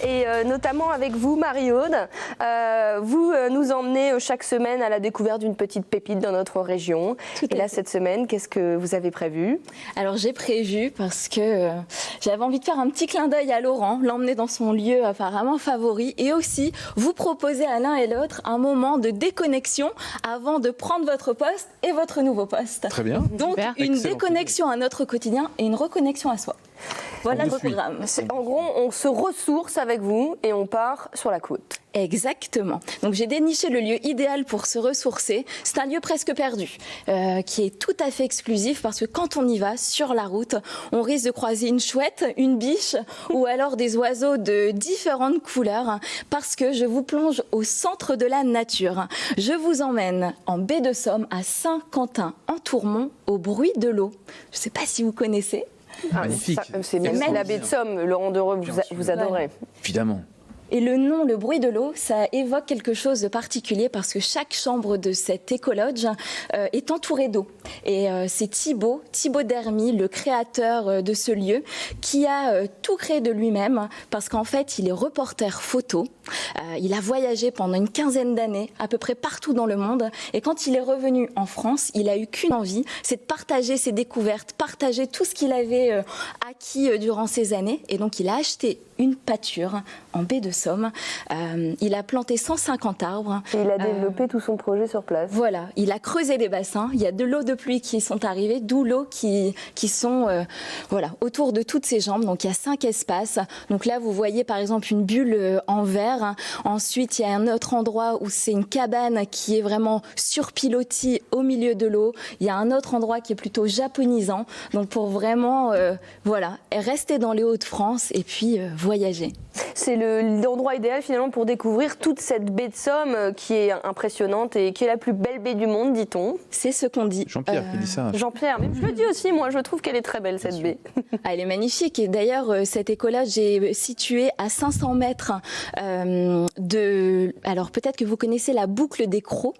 et notamment avec vous, Marie-Aude. Vous nous emmenez chaque semaine à la découverte d'une petite pépite dans notre région. Et là, cette semaine, qu'est-ce que vous avez prévu? Alors, j'ai prévu parce que j'avais envie de faire un petit clin d'œil à Laurent, l'emmener dans son lieu apparemment favori et aussi vous proposer à l'un et l'autre un moment de déconnexion avant de prendre votre poste et votre nouveau poste. Très bien. Donc, Super. une Excellent. déconnexion à notre quotidien et une reconnexion à soi. Voilà le programme. En gros, on se ressource avec vous et on part sur la côte. Exactement. Donc j'ai déniché le lieu idéal pour se ressourcer. C'est un lieu presque perdu, qui est tout à fait exclusif parce que quand on y va sur la route, on risque de croiser une chouette, une biche ou alors des oiseaux de différentes couleurs parce que je vous plonge au centre de la nature. Je vous emmène en baie de Somme à Saint-Quentin-en-Tourmont au bruit de l'eau. Je ne sais pas si vous connaissez. Magnifique. C'est même la baie de Somme, Laurent Dereux, vous adorez. Évidemment. Et le nom, le bruit de l'eau, ça évoque quelque chose de particulier parce que chaque chambre de cet écolodge est entourée d'eau. Et c'est Thibaut Dermy, le créateur de ce lieu, qui a tout créé de lui-même parce qu'en fait, il est reporter photo. Il a voyagé pendant une quinzaine d'années, à peu près partout dans le monde. Et quand il est revenu en France, il a eu qu'une envie, c'est de partager ses découvertes, partager tout ce qu'il avait acquis durant ces années. Et donc, il a acheté une pâture en baie de Somme. Il a planté 150 arbres. Et il a développé tout son projet sur place. Voilà, il a creusé des bassins. Il y a de l'eau de pluie qui sont arrivées, d'où l'eau qui sont voilà, autour de toutes ses jambes. Donc il y a 5 espaces. Donc là, vous voyez par exemple une bulle en verre. Ensuite, il y a un autre endroit où c'est une cabane qui est vraiment sur pilotis au milieu de l'eau. Il y a un autre endroit qui est plutôt japonisant. Donc pour vraiment voilà, rester dans les Hauts-de-France et puis voyager. C'est l'endroit idéal finalement pour découvrir toute cette baie de Somme qui est impressionnante et qui est la plus belle baie du monde, dit-on. C'est ce qu'on dit. Jean-Pierre qui dit ça. Jean-Pierre, mais je le dis aussi, moi je trouve qu'elle est très belle cette baie. Ah, elle est magnifique et d'ailleurs cet écolodge est situé à 500 mètres alors peut-être que vous connaissez la boucle des Crocs,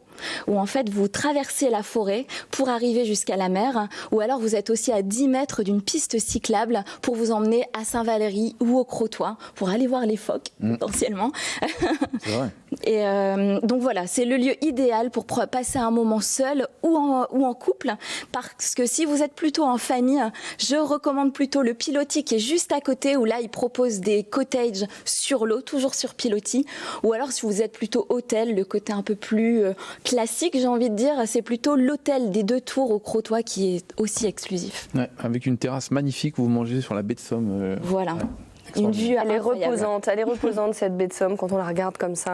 où en fait vous traversez la forêt pour arriver jusqu'à la mer, ou alors vous êtes aussi à 10 mètres d'une piste cyclable pour vous emmener à Saint-Valery ou au Crotoy pour aller voir les phoques potentiellement. C'est vrai. Et donc voilà, c'est le lieu idéal pour passer un moment seul ou en couple, parce que si vous êtes plutôt en famille, je recommande plutôt le pilotis qui est juste à côté, où là il propose des cottages sur l'eau, toujours sur pilotis, ou alors si vous êtes plutôt hôtel, le côté un peu plus classique, j'ai envie de dire, c'est plutôt l'hôtel des 2 tours au Crotoy qui est aussi exclusif. Ouais, avec une terrasse magnifique où vous mangez sur la baie de Somme. Voilà. Ouais, Une vue Elle est incroyable. reposante cette baie de Somme quand on la regarde comme ça.